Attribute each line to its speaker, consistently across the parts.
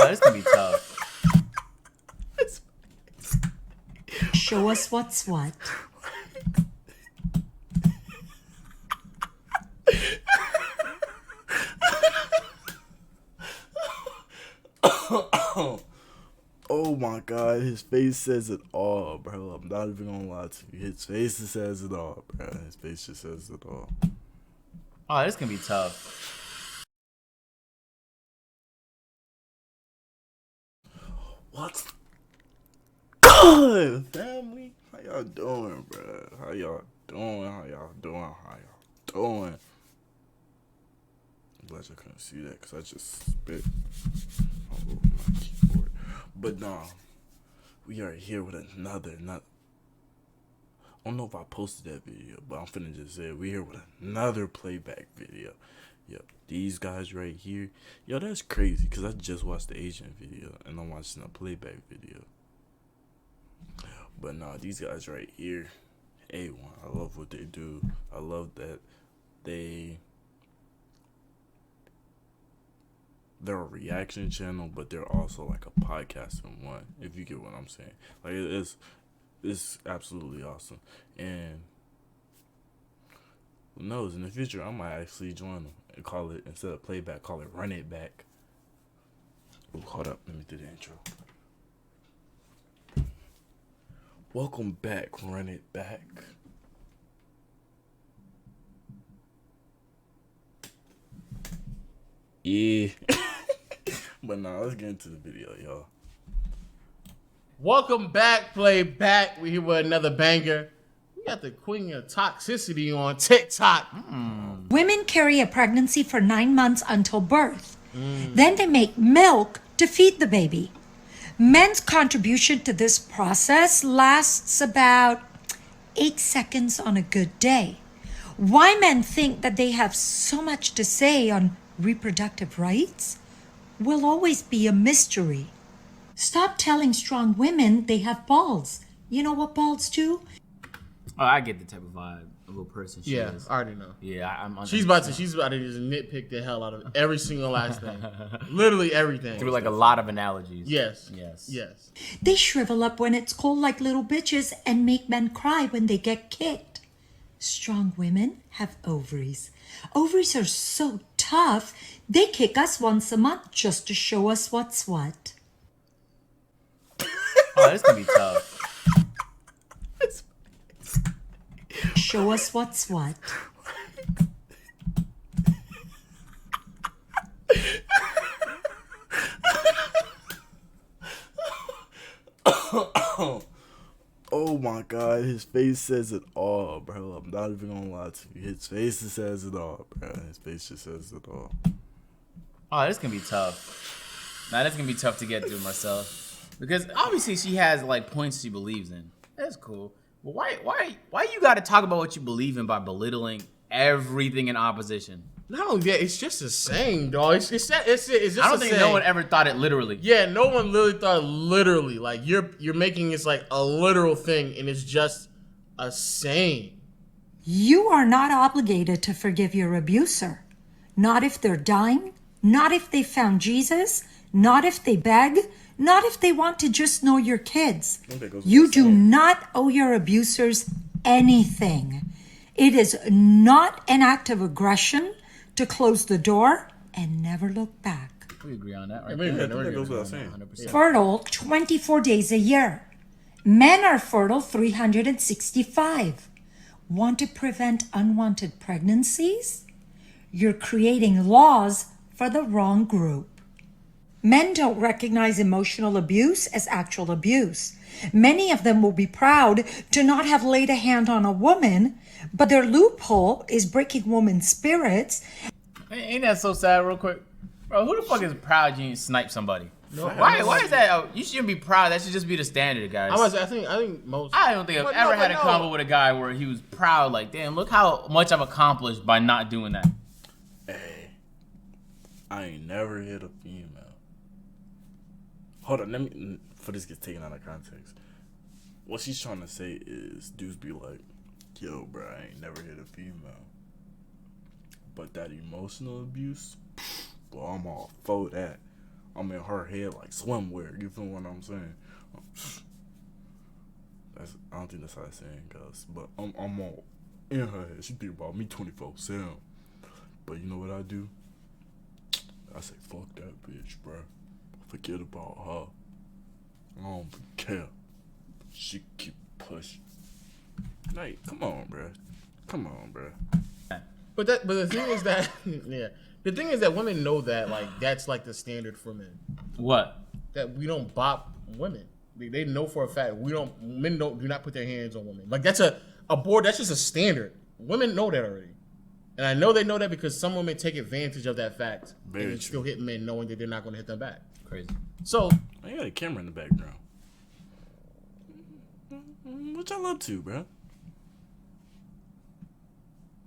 Speaker 1: Oh, this can be tough.
Speaker 2: Show us what's what.
Speaker 3: Oh my god, his face says it all, bro. I'm not even gonna lie to you. His face says it all, bro. His face just says it all.
Speaker 1: Oh, this can be tough.
Speaker 3: What's good, family? How y'all doing, bro? How y'all doing? How y'all doing? How y'all doing? I'm glad you couldn't see that because I just spit all over my keyboard. But nah, we are here with another. I don't know if I posted that video, but I'm finna just say it. We're here with another playback video. Yep, these guys right here. Yo, that's crazy because I just watched the Asian video and I'm watching a playback video. But nah, these guys right here, A1. I love what they do. I love that they're a reaction channel, but they're also like a podcast in one, if you get what I'm saying. Like, it's absolutely awesome. And who knows, in the future, I might actually join them and call it, instead of playback, call it Run It Back. Ooh, hold up, let me do the intro. Welcome back, Run It Back. Yeah. But nah, let's get into the video, y'all.
Speaker 4: Welcome back, playback. We here with another banger. We got the queen of toxicity on TikTok.
Speaker 2: Women carry a pregnancy for 9 months until birth. Then they make milk to feed the baby. Men's contribution to this process lasts about 8 seconds on a good day. Why men think that they have so much to say on reproductive rights will always be a mystery. Stop telling strong women they have balls. You know what balls do?
Speaker 1: Oh, I get the type of vibe of a person she
Speaker 4: Yeah,
Speaker 1: is.
Speaker 4: I already know.
Speaker 1: Yeah, I'm
Speaker 4: She's about to just nitpick the hell out of every single last thing. Literally everything.
Speaker 1: through like a lot of analogies.
Speaker 4: Yes.
Speaker 1: Yes.
Speaker 4: Yes.
Speaker 2: They shrivel up when it's cold like little bitches and make men cry when they get kicked. Strong women have ovaries. Ovaries are so tough, they kick us once a month just to show us what's what.
Speaker 1: Oh, this can be tough.
Speaker 2: Show us what's what.
Speaker 3: Oh my god, his face says it all, bro. I'm not even gonna lie to you. His face just says it all, bro. His face just says it all.
Speaker 1: Oh, this can be tough. Nah, this can be tough to get through myself. Because obviously she has like points she believes in. That's cool. But why you gotta talk about what you believe in by belittling everything in opposition?
Speaker 4: Not only that, it's just a saying, dog. It's just
Speaker 1: I don't think no one ever thought it literally.
Speaker 4: Yeah, no one literally thought literally. Like you're making it like a literal thing, and it's just a saying.
Speaker 2: You are not obligated to forgive your abuser. Not if they're dying, not if they found Jesus, not if they beg, not if they want to just know your kids. You do not owe your abusers anything. It is not an act of aggression to close the door and never look back.
Speaker 1: We agree on that, right?
Speaker 3: That goes without saying.
Speaker 1: 100%.
Speaker 2: Fertile 24 days a year. Men are fertile 365. Want to prevent unwanted pregnancies? You're creating laws for the wrong group. Men don't recognize emotional abuse as actual abuse. Many of them will be proud to not have laid a hand on a woman, but their loophole is breaking women's spirits.
Speaker 1: Ain't that so sad, real quick? Bro, who the fuck is proud you ain't snipe somebody? Why is that? You shouldn't be proud. That should just be the standard, guys.
Speaker 4: I think most.
Speaker 1: I don't think I've ever had a convo with a guy where he was proud, like, damn, look how much I've accomplished by not doing that.
Speaker 3: Hey, I ain't never hit a female. Hold on, let me, for this gets taken out of context. What she's trying to say is, dudes be like, yo, bro, I ain't never hit a female. But that emotional abuse, well, I'm all for that. I'm in her head like swimwear. You feel what I'm saying? I don't think that's how it's saying goes, but I'm all in her head. She think about me 24/7. But you know what I do? I say fuck that bitch, bro. Forget about her. I don't care. She keep pushing. Like, come on, bro. Come on, bro.
Speaker 4: But the thing is that yeah, the thing is that women know that like that's like the standard for men.
Speaker 1: What?
Speaker 4: That we don't bop women. They know for a fact men do not put their hands on women. Like that's a board. That's just a standard. Women know that already, and I know they know that because some women take advantage of that fact
Speaker 3: Very
Speaker 4: and still hit men knowing that they're not going to hit them back.
Speaker 1: Crazy.
Speaker 4: So
Speaker 3: I got a camera in the background. What y'all up to, bro?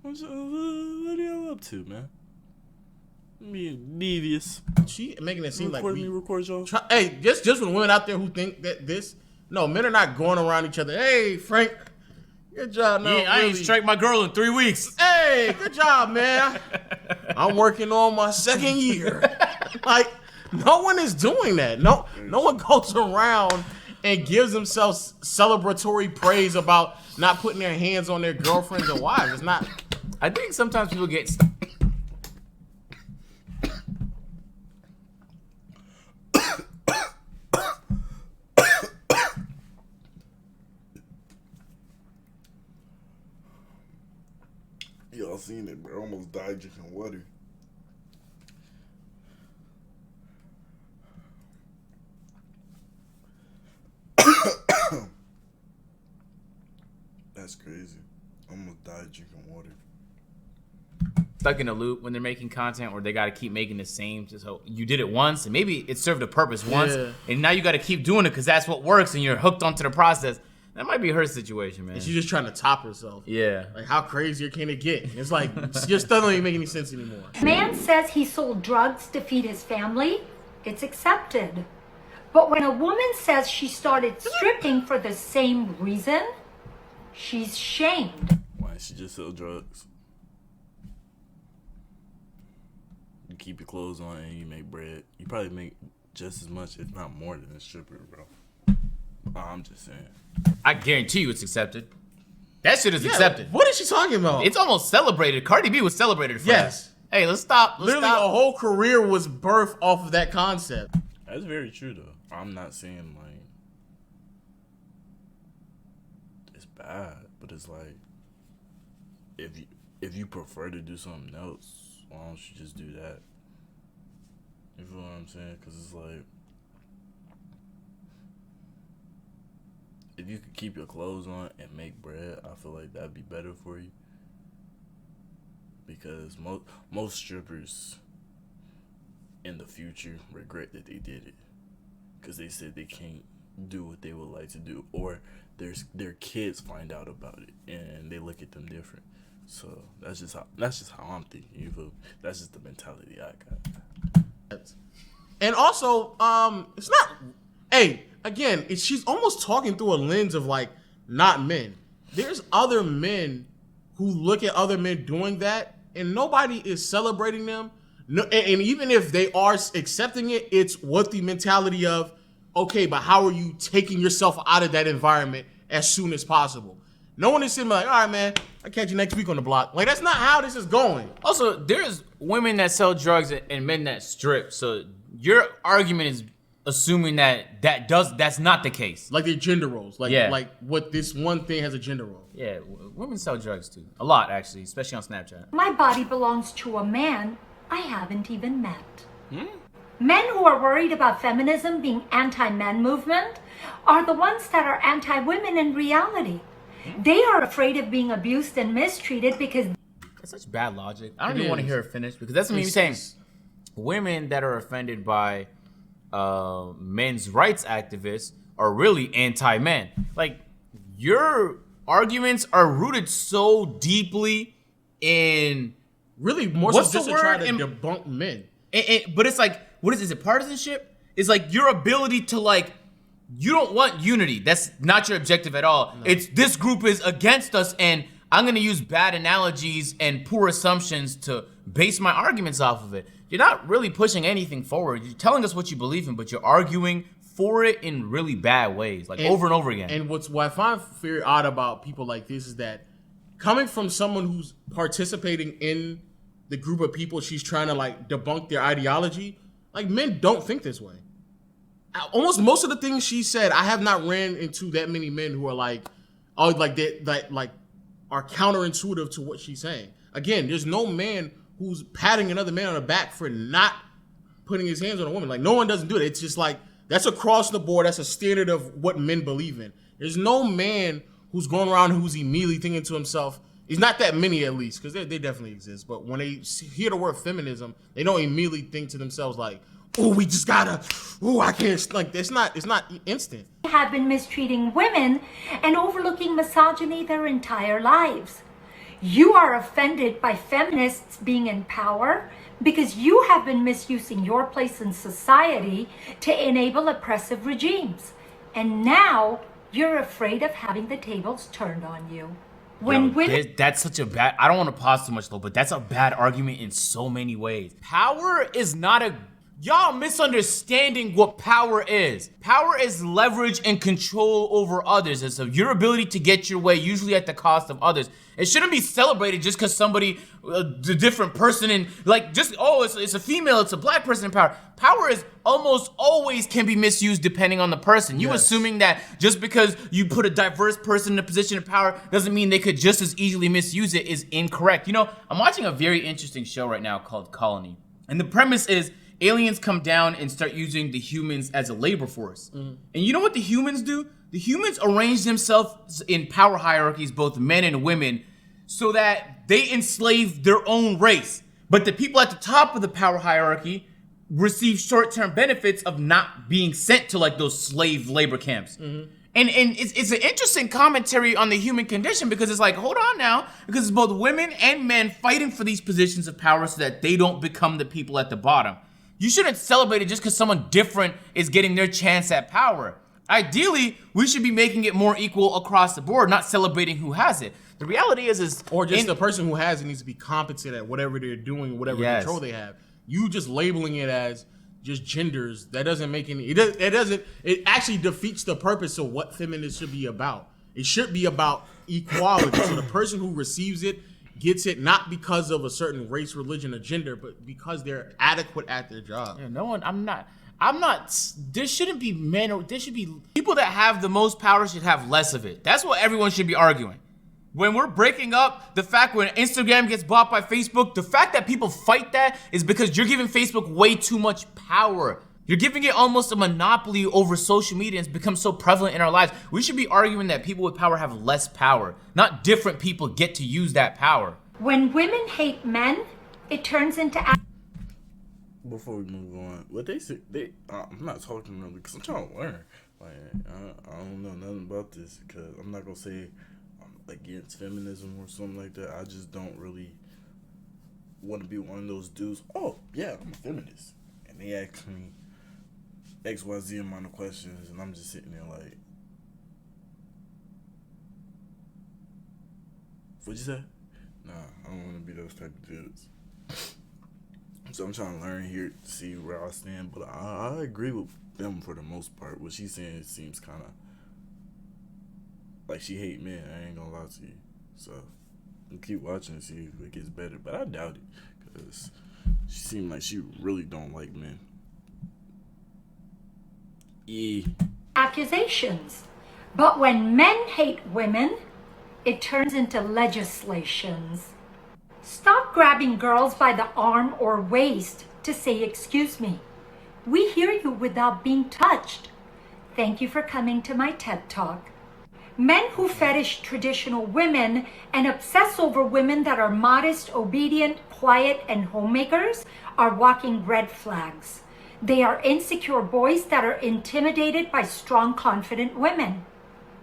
Speaker 3: What are y'all up to, man? Me devious.
Speaker 4: she making it seem like
Speaker 3: Record y'all.
Speaker 4: hey, just for the women out there who think that no, men are not going around each other. Hey, Frank, good job. No,
Speaker 1: Yeah, I ain't strike my girl in 3 weeks.
Speaker 4: Hey, good job, man. I'm working on my second year. Like, no one is doing that. No one goes around and gives themselves celebratory praise about not putting their hands on their girlfriends or wives. It's not.
Speaker 1: I think sometimes people get
Speaker 3: Y'all seen it, bro. Almost died drinking water. That's crazy. Almost died drinking water.
Speaker 1: stuck in a loop when they're making content where they got to keep making the same. So you did it once and maybe it served a purpose once, and now you got to keep doing it because that's what works and you're hooked onto the process. That might be her situation, man.
Speaker 4: And she's just trying to top herself.
Speaker 1: Yeah.
Speaker 4: Like, how crazier can it get? It's like, it just doesn't even make any sense anymore.
Speaker 2: Man says he sold drugs to feed his family, it's accepted. But when a woman says she started stripping for the same reason, she's shamed.
Speaker 3: Why didn't she just sell drugs? You keep your clothes on and you make bread. You probably make just as much, if not more, than a stripper, bro. I'm just saying.
Speaker 1: I guarantee you it's accepted. That shit is accepted.
Speaker 4: What is she talking about?
Speaker 1: It's almost celebrated. Cardi B was celebrated for
Speaker 4: Yes.
Speaker 1: that. Hey, let's stop.
Speaker 4: Literally, a whole career was birthed off of that concept.
Speaker 3: That's very true, though. I'm not saying, like, it's bad, but it's like, if you prefer to do something else, why don't you just do that? You feel what I'm saying? Because it's like, if you could keep your clothes on and make bread, I feel like that'd be better for you. Because most strippers in the future regret that they did it. Because they said they can't do what they would like to do. Or their kids find out about it and they look at them different. So that's just how I'm thinking. You feel? That's just the mentality I got.
Speaker 4: And also, it's not. Hey, again, she's almost talking through a lens of like not men. There's other men who look at other men doing that, and nobody is celebrating them. No, and even if they are accepting it, it's what the mentality of, okay, but how are you taking yourself out of that environment as soon as possible? No one is sitting like, all right, man, I'll catch you next week on the block. Like, that's not how this is going.
Speaker 1: Also, there's women that sell drugs and men that strip. So your argument is assuming that's not the case.
Speaker 4: Like their gender roles. Like,
Speaker 1: Yeah.
Speaker 4: like what this one thing has a gender role.
Speaker 1: Yeah, women sell drugs too. A lot, actually, especially on Snapchat.
Speaker 2: My body belongs to a man I haven't even met. Men who are worried about feminism being anti-men movement are the ones that are anti-women in reality. They are afraid of being abused and mistreated because
Speaker 1: That's such bad logic. I don't
Speaker 4: It
Speaker 1: even want to
Speaker 4: is.
Speaker 1: hear her finish because that's what you're saying. Women that are offended by men's rights activists are really anti-men. Like, your arguments are rooted so deeply in
Speaker 4: Really, more
Speaker 1: What's
Speaker 4: so just
Speaker 1: the
Speaker 4: to try
Speaker 1: word
Speaker 4: to
Speaker 1: in-
Speaker 4: debunk men.
Speaker 1: but it's like, what is it partisanship? It's like your ability to like, you don't want unity. That's not your objective at all. It's this group is against us and I'm gonna use bad analogies and poor assumptions to base my arguments off of it. you're not really pushing anything forward. You're telling us what you believe in, but you're arguing for it in really bad ways, like over and over again.
Speaker 4: And what I find very odd about people like this is that coming from someone who's participating in the group of people she's trying to like debunk their ideology, like men don't think this way. Almost most of the things she said, I have not ran into that many men who are like, oh, like that like are counterintuitive to what she's saying. Again, there's no man who's patting another man on the back for not putting his hands on a woman. Like, no one doesn't do it. It's just like, that's across the board. That's a standard of what men believe in. There's no man who's going around who's immediately thinking to himself, it's not that many at least, because they definitely exist. But when they hear the word feminism, they don't immediately think to themselves like, oh, we just gotta, oh, I can't, like, it's not instant.
Speaker 2: Have been mistreating women and overlooking misogyny their entire lives. You are offended by feminists being in power because you have been misusing your place in society to enable oppressive regimes. And now you're afraid of having the tables turned on you.
Speaker 1: That's such a bad, I don't want to pause too much though, but that's a bad argument in so many ways. Power is not y'all misunderstanding what power is. Power is leverage and control over others. It's your ability to get your way, usually at the cost of others. It shouldn't be celebrated just because somebody, the different person in, like, just, oh, it's a female, it's a black person in power. Power is almost always can be misused depending on the person. You assuming that just because you put a diverse person in a position of power doesn't mean they could just as easily misuse it is incorrect. You know, I'm watching a very interesting show right now called Colony. And the premise is, aliens come down and start using the humans as a labor force. And you know what the humans do? The humans arrange themselves in power hierarchies, both men and women, so that they enslave their own race. But the people at the top of the power hierarchy receive short-term benefits of not being sent to like those slave labor camps. And it's an interesting commentary on the human condition because it's like, hold on now, because it's both women and men fighting for these positions of power so that they don't become the people at the bottom. You shouldn't celebrate it just because someone different is getting their chance at power. Ideally, we should be making it more equal across the board, not celebrating who has it. The reality is
Speaker 4: or just the person who has it needs to be competent at whatever they're doing, whatever control they have. You just labeling it as just genders, that doesn't make any, it actually defeats the purpose of what feminists should be about. It should be about equality. So the person who receives it gets it not because of a certain race, religion, or gender, but because they're adequate at their job.
Speaker 1: Yeah, I'm not, there shouldn't be men, or there should be, people that have the most power should have less of it. That's what everyone should be arguing. When we're breaking up, the fact when Instagram gets bought by Facebook, the fact that people fight that is because you're giving Facebook way too much power. You're giving it almost a monopoly over social media, and it's become so prevalent in our lives. We should be arguing that people with power have less power, not different people get to use that power.
Speaker 2: When women hate men, it turns into...
Speaker 3: Before we move on, what they say, I'm not talking really because I'm trying to learn. Like, I don't know nothing about this because I'm not going to say I'm against feminism or something like that. I just don't really want to be one of those dudes. Oh, yeah, I'm a feminist. And they ask me XYZ amount of questions, and I'm just sitting there like, what'd you say? Nah, I don't want to be those type of dudes. So I'm trying to learn here to see where I stand, but I agree with them for the most part. What she's saying seems kind of like she hate men. I ain't gonna lie to you. So we'll keep watching and see if it gets better, but I doubt it because she seemed like she really don't like men. Yeah.
Speaker 2: Accusations. But when men hate women, it turns into legislations. Stop grabbing girls by the arm or waist to say, "Excuse me." We hear you without being touched. Thank you for coming to my TED Talk. Men who fetish traditional women and obsess over women that are modest, obedient, quiet, and homemakers are walking red flags. They are insecure boys that are intimidated by strong, confident women.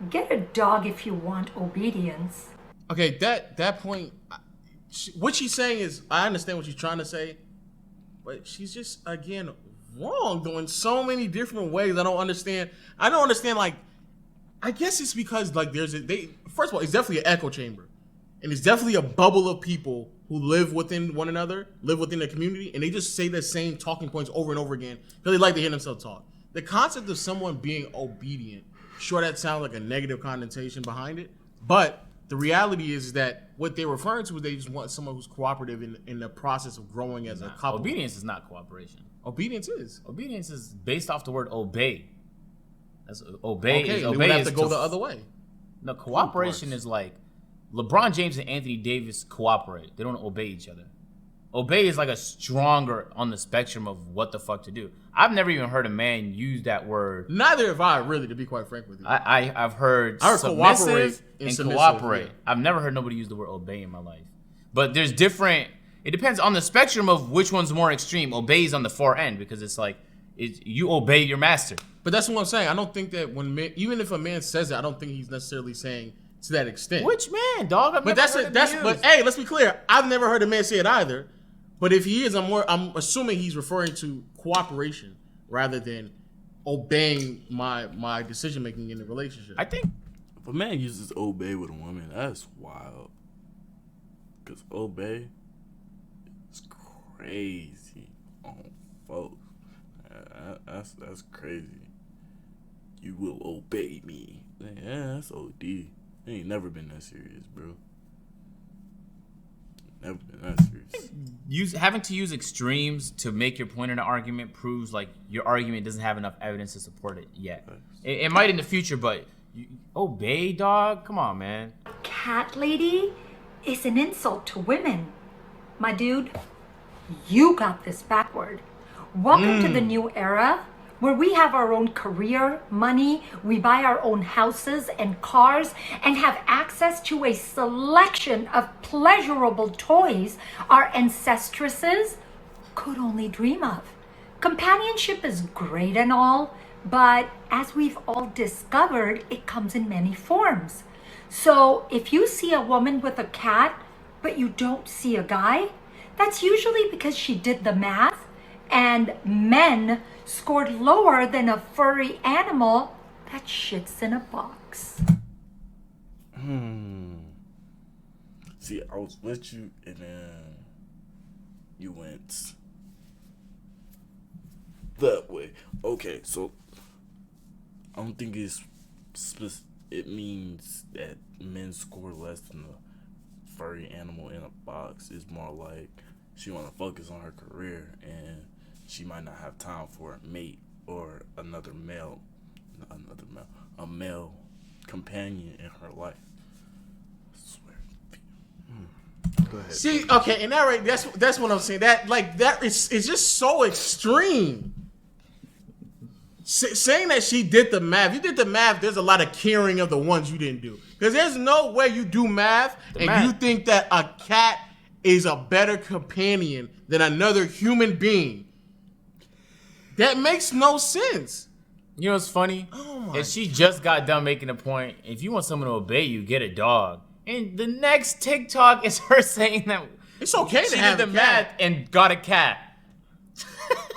Speaker 2: Get a dog if you want obedience.
Speaker 4: Okay, that point, what she's saying is, I understand what she's trying to say, but she's just, again, wrong though in so many different ways. I don't understand, like, I guess it's because, like, first of all, it's definitely an echo chamber. And it's definitely a bubble of people who live within one another, live within the community, and they just say the same talking points over and over again because they like to hear themselves talk. The concept of someone being obedient, sure, that sounds like a negative connotation behind it, but the reality is that what they're referring to is they just want someone who's cooperative in the process of growing as a couple.
Speaker 1: Obedience is not cooperation.
Speaker 4: Obedience is.
Speaker 1: Obedience is based off the word obey. That's obey.
Speaker 4: Okay,
Speaker 1: is,
Speaker 4: they
Speaker 1: obey
Speaker 4: would have
Speaker 1: is
Speaker 4: to go the other way.
Speaker 1: No, cooperation is like LeBron James and Anthony Davis cooperate. They don't obey each other. Obey is like a stronger on the spectrum of what the fuck to do. I've never even heard a man use that word.
Speaker 4: Neither have I, really, to be quite frank with you.
Speaker 1: I've heard
Speaker 4: I heard
Speaker 1: submissive
Speaker 4: cooperate
Speaker 1: and
Speaker 4: submissive,
Speaker 1: cooperate.
Speaker 4: yeah.
Speaker 1: I've never heard nobody use the word obey in my life. But there's different. It depends on the spectrum of which one's more extreme. Obey is on the far end because it's like you obey your master.
Speaker 4: But that's what I'm saying. I don't think that even if a man says it, I don't think he's necessarily saying to that extent.
Speaker 1: Which man, dog? I've
Speaker 4: But
Speaker 1: never heard it used.
Speaker 4: but hey, let's be clear. I've never heard a man say it either. But if he is, I'm assuming he's referring to cooperation rather than obeying my decision making in the relationship.
Speaker 1: I think
Speaker 3: If a man uses obey with a woman, that's wild. Because obey is crazy on folks. That's crazy. You will obey me. Yeah, that's OD. It ain't never been that serious, bro. Never been that serious.
Speaker 1: having to use extremes to make your point in an argument proves like your argument doesn't have enough evidence to support it yet. It might in the future, but obey, dog. Come on, man.
Speaker 2: Cat lady is an insult to women. My dude, you got this backward. Welcome to the new era where we have our own career, money, we buy our own houses and cars, and have access to a selection of pleasurable toys our ancestresses could only dream of. Companionship is great and all, but as we've all discovered, it comes in many forms. So if you see a woman with a cat, but you don't see a guy, that's usually because she did the math and men scored lower than a furry animal that shits in a box.
Speaker 3: See, I was with you and then you went that way. Okay, so I don't think it means that men score less than a furry animal in a box. It's more like she want to focus on her career and she might not have time for a mate or a male companion in her life. I swear. Go ahead.
Speaker 4: See, okay, and that's what I'm saying. It's just so extreme. Saying that she did the math, you did the math. There's a lot of caring of the ones you didn't do, because there's no way you do math you think that a cat is a better companion than another human being. That makes no sense.
Speaker 1: You know what's funny? If she just got done making a point, if you want someone to obey you, get a dog. And the next TikTok is her saying that
Speaker 4: It's okay to
Speaker 1: she
Speaker 4: have
Speaker 1: did
Speaker 4: a
Speaker 1: the
Speaker 4: cat.
Speaker 1: math and got a cat.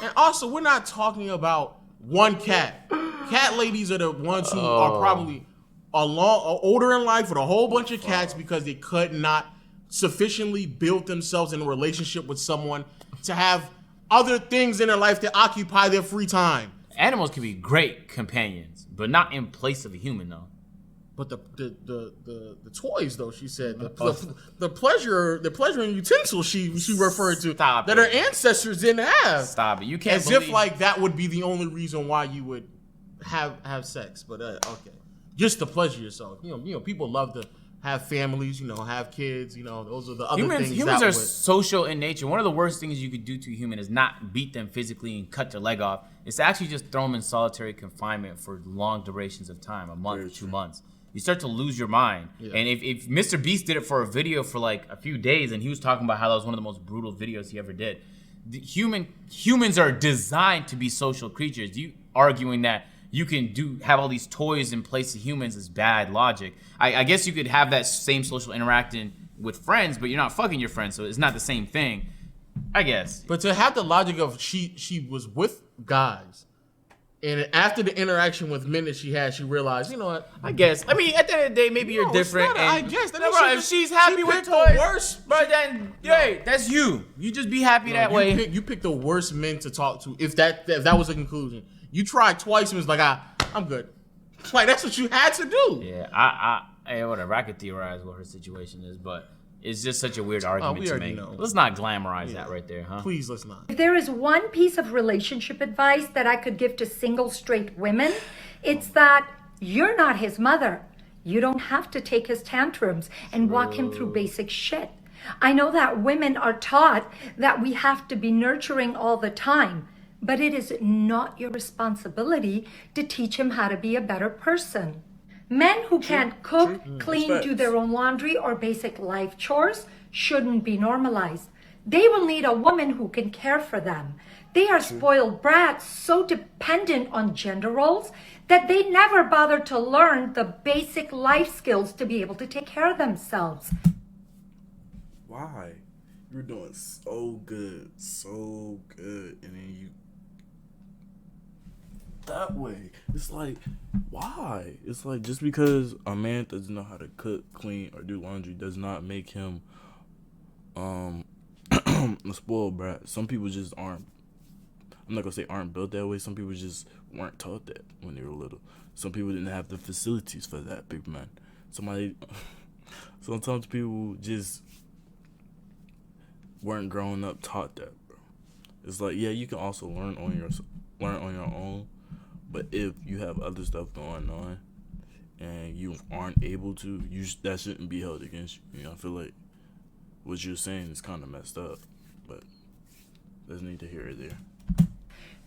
Speaker 4: And also, we're not talking about one cat. Cat ladies are the ones who are probably older in life with a whole bunch of cats because they could not sufficiently build themselves in a relationship with someone to have other things in their life that occupy their free time.
Speaker 1: Animals can be great companions, but not in place of a human, though.
Speaker 4: But the toys, though, she said the pleasuring utensils she referred to
Speaker 1: Stop
Speaker 4: that
Speaker 1: it.
Speaker 4: her ancestors didn't have.
Speaker 1: Stop it! You can't
Speaker 4: As
Speaker 1: believe
Speaker 4: if like that would be the only reason why you would have sex. But okay, just to pleasure yourself. You know, people love to have families. You know, have kids. You know, those are the other things.
Speaker 1: Humans are social in nature. One of the worst things you could do to a human is not beat them physically and cut their leg off. It's actually just throw them in solitary confinement for long durations of time, a month or 2 months. You start to lose your mind. Yeah. And if Mr. Beast did it for a video for like a few days and he was talking about how that was one of the most brutal videos he ever did. Humans are designed to be social creatures. You arguing that you can have all these toys in place of humans is bad logic. I guess you could have that same social interaction with friends, but you're not fucking your friends, so it's not the same thing. I guess.
Speaker 4: But to have the logic of she was with guys And after the interaction with men that she had, she realized, you know what?
Speaker 1: I guess. I mean, at the end of the day, maybe you're
Speaker 4: No, it's
Speaker 1: different.
Speaker 4: not
Speaker 1: And,
Speaker 4: I guess. That
Speaker 1: no,
Speaker 4: means
Speaker 1: bro,
Speaker 4: she
Speaker 1: if
Speaker 4: just-
Speaker 1: she's happy
Speaker 4: she
Speaker 1: with
Speaker 4: picked the
Speaker 1: toys,
Speaker 4: worst-
Speaker 1: bro, then hey, that's you. You just be happy that
Speaker 4: you
Speaker 1: way.
Speaker 4: You picked the worst men to talk to. If that was the conclusion, you tried twice and was like, I'm good. Like that's what you had to do.
Speaker 1: Yeah, whatever. I could theorize what her situation is, but it's just such a weird argument
Speaker 4: we
Speaker 1: to
Speaker 4: already
Speaker 1: make.
Speaker 4: know.
Speaker 1: Let's not glamorize that right there, huh?
Speaker 4: Please let's not.
Speaker 2: If there is one piece of relationship advice that I could give to single straight women, it's that you're not his mother. You don't have to take his tantrums and walk him through basic shit. I know that women are taught that we have to be nurturing all the time, but it is not your responsibility to teach him how to be a better person. Men who can't cook, clean,
Speaker 3: That's
Speaker 2: do
Speaker 3: facts.
Speaker 2: their own laundry, or basic life chores shouldn't be normalized. They will need a woman who can care for them. They are spoiled brats, so dependent on gender roles that they never bother to learn the basic life skills to be able to take care of themselves.
Speaker 3: Why? You're doing so good, and then you that way. It's like, why? It's like just because a man doesn't know how to cook, clean, or do laundry does not make him a spoiled brat. Some people just aren't. I'm not gonna say aren't built that way. Some people just weren't taught that when they were little. Some people didn't have the facilities for that, big man. Sometimes people just weren't growing up taught that, bro. It's like, yeah, you can also learn on your own, but if you have other stuff going on and you aren't able to, that shouldn't be held against you. You know, I feel like what you're saying is kind of messed up, but there's neither here or there.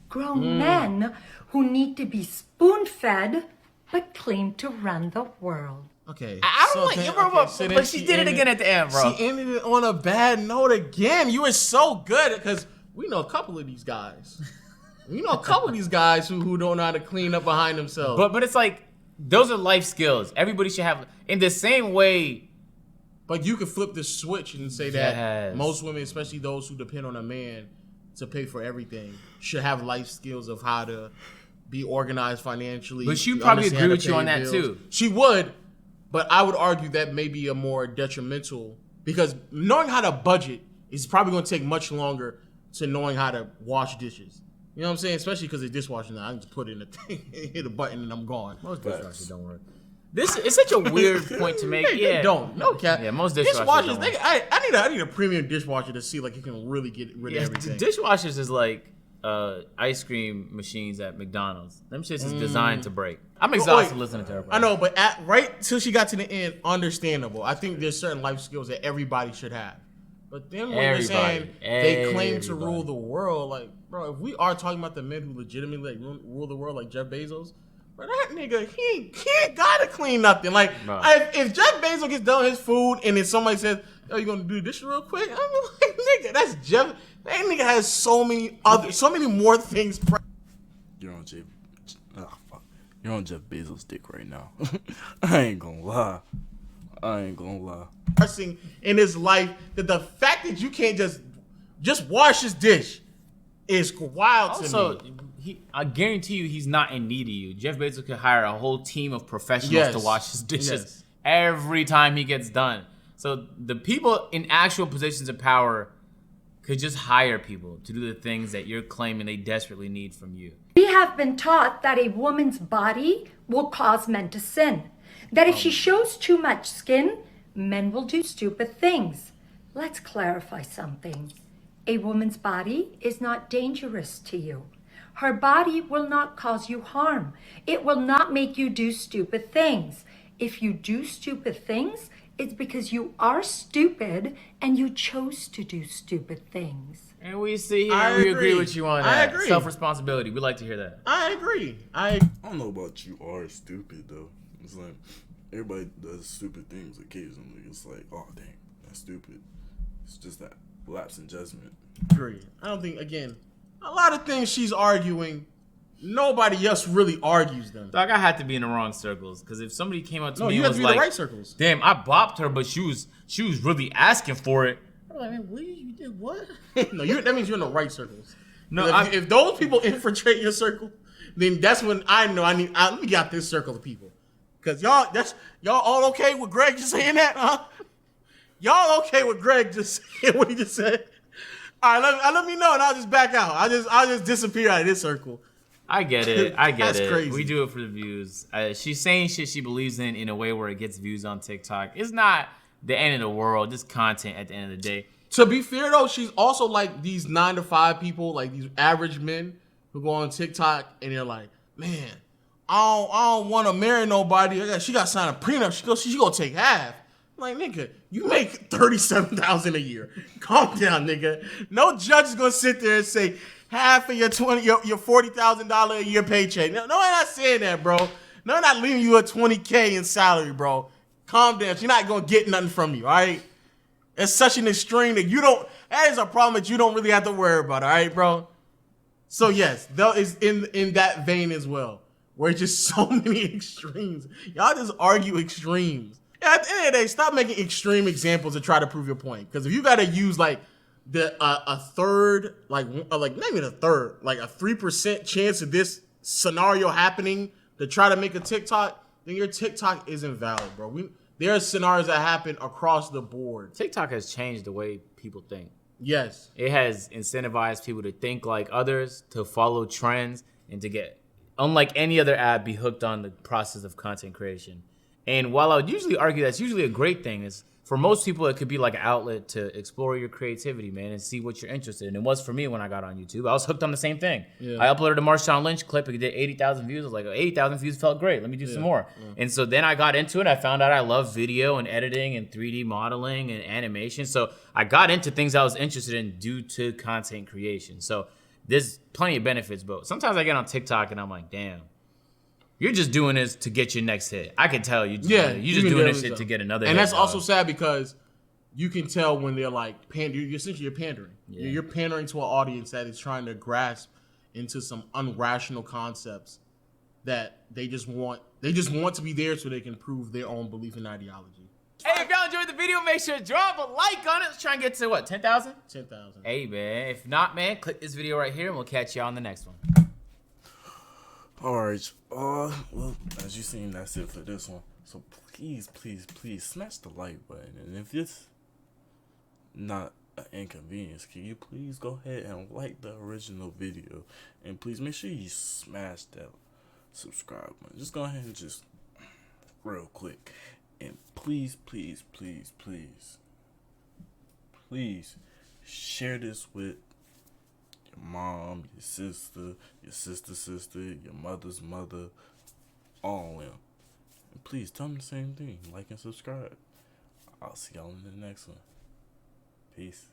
Speaker 2: Grown men who need to be spoon-fed but claim to run the world.
Speaker 4: Okay.
Speaker 1: I don't like
Speaker 4: then-
Speaker 1: you, bro,
Speaker 4: okay, so then
Speaker 1: but she did it
Speaker 4: ended-
Speaker 1: again at the end, bro.
Speaker 4: She ended it on a bad note again. You were so good because we know a couple of these guys. We know a couple of these guys who don't know how to clean up behind themselves.
Speaker 1: But it's like those are life skills. Everybody should have in the same way.
Speaker 4: But you could flip the switch and say
Speaker 1: Yes.
Speaker 4: that most women, especially those who depend on a man to pay for everything, should have life skills of how to be organized financially.
Speaker 1: But she would probably
Speaker 4: understand
Speaker 1: agree
Speaker 4: how to
Speaker 1: with you
Speaker 4: pay
Speaker 1: on that,
Speaker 4: bills.
Speaker 1: too.
Speaker 4: She would, but I would argue that may be a more detrimental because knowing how to budget is probably going to take much longer to knowing how to wash dishes. You know what I'm saying? Especially because the dishwasher now, I can just put it in a thing, hit a button, and I'm gone.
Speaker 1: Most dishwashers don't work. This is such a weird point to make.
Speaker 4: They don't. No cap.
Speaker 1: Yeah, most dishwashers don't work.
Speaker 4: I need a premium dishwasher to see like you can really get rid of
Speaker 1: Yeah,
Speaker 4: everything.
Speaker 1: dishwashers is like ice cream machines at McDonald's. Them shits is designed to break. I'm exhausted
Speaker 4: Wait,
Speaker 1: listening to her.
Speaker 4: I know, but right till she got to the end, understandable. I think there's certain life skills that everybody should have. But then when you're saying they claim to rule the world, like, bro, if we are talking about the men who legitimately like rule the world, like Jeff Bezos, bro, that nigga, he ain't gotta clean nothing. Like,
Speaker 1: Bro.
Speaker 4: if Jeff Bezos gets done with his food and then somebody says, "Oh, you gonna do this real quick?" I'm like, nigga, that's Jeff. That nigga has so many more things.
Speaker 3: You're on You're on Jeff Bezos' dick right now. I ain't gonna lie.
Speaker 4: Pressing in his life that the fact that you can't just wash his dish is wild to
Speaker 1: Also,
Speaker 4: me.
Speaker 1: I guarantee you he's not in need of you. Jeff Bezos could hire a whole team of professionals to wash his dishes every time he gets done. So the people in actual positions of power could just hire people to do the things that you're claiming they desperately need from you.
Speaker 2: We have been taught that a woman's body will cause men to sin. That if she shows too much skin, men will do stupid things. Let's clarify something. A woman's body is not dangerous to you. Her body will not cause you harm. It will not make you do stupid things. If you do stupid things, it's because you are stupid and you chose to do stupid things.
Speaker 1: And we see here,
Speaker 4: I
Speaker 1: we
Speaker 4: agree.
Speaker 1: agree with you on
Speaker 4: I
Speaker 1: that.
Speaker 4: agree.
Speaker 1: Self-responsibility. We like to hear that.
Speaker 4: I agree.
Speaker 3: I don't know about you are stupid though. It's like everybody does stupid things occasionally. It's like, oh dang, that's stupid. It's just that lapse in judgment.
Speaker 4: agree. I don't think, again, a lot of things she's arguing, nobody else really argues them.
Speaker 1: Dog, I had to be in the wrong circles because if somebody came up to
Speaker 4: No,
Speaker 1: me
Speaker 4: you
Speaker 1: and
Speaker 4: have
Speaker 1: was
Speaker 4: to be in
Speaker 1: like,
Speaker 4: the right circles.
Speaker 1: "Damn, I bopped her, but she was really asking for it," I'm like, "Man, what you did? What?"
Speaker 4: No, that means you're in the right circles.
Speaker 1: No,
Speaker 4: if those people infiltrate your circle, then that's when I know let me get out this circle of people. Cause y'all all okay with Greg just saying that, huh? Y'all okay with Greg just saying what he just said? All right, let me know and I'll just back out. I'll just disappear out of this circle.
Speaker 1: I get it.
Speaker 4: That's crazy.
Speaker 1: We do it for the views. She's saying shit she believes in a way where it gets views on TikTok. It's not the end of the world. Just content at the end of the day.
Speaker 4: To be fair though, she's also like these 9-to-5 people, like these average men who go on TikTok and they're like, man, I don't want to marry nobody. She got to sign a prenup. She gonna take half. I'm like, nigga, you make $37,000 a year. Calm down, nigga. No judge is gonna sit there and say half of your $40,000 a year paycheck. No, I'm not saying that, bro. No, I'm not leaving you a $20K in salary, bro. Calm down. She's not gonna get nothing from you, all right? It's such an extreme that that is a problem that you don't really have to worry about, all right, bro? So yes, that is in that vein as well, where it's just so many extremes. Y'all just argue extremes. At the end of the day, stop making extreme examples to try to prove your point. Because if you gotta use like a third, like not even a third, like a 3% chance of this scenario happening to try to make a TikTok, then your TikTok isn't valid, bro. There are scenarios that happen across the board.
Speaker 1: TikTok has changed the way people think.
Speaker 4: Yes.
Speaker 1: It has incentivized people to think like others, to follow trends, and to get, unlike any other app, be hooked on the process of content creation. And while I would usually argue that's usually a great thing, is for most people it could be like an outlet to explore your creativity, man, and see what you're interested in. It was for me when I got on YouTube. I was hooked on the same thing. Yeah. I uploaded a Marshawn Lynch clip. It did 80,000 views. I was like, 80,000 views felt great. Let me do some more. Yeah. And so then I got into it. I found out I love video and editing and 3D modeling and animation. So I got into things I was interested in due to content creation. So there's plenty of benefits, but sometimes I get on TikTok and I'm like, damn, you're just doing this to get your next hit. I can tell you. You're just doing this shit to get another hit.
Speaker 4: And that's also sad because you can tell when they're like, you're pandering. Yeah. You're pandering to an audience that is trying to grasp into some unrational concepts that they just want to be there so they can prove their own belief and ideology.
Speaker 1: Hey, if y'all enjoyed the video, make sure to drop a like on it. Let's try and get to what, 10,000?
Speaker 4: 10,000.
Speaker 1: Hey, man. If not, man, click this video right here and we'll catch y'all on the next one.
Speaker 3: Alright, well, as you seen, that's it for this one. So please smash the like button. And if it's not an inconvenience, can you please go ahead and like the original video? And please make sure you smash that subscribe button. Just go ahead and just real quick. And please share this with your mom, your sister's sister, your mother's mother, all of them. And please tell them the same thing. Like and subscribe. I'll see y'all in the next one. Peace.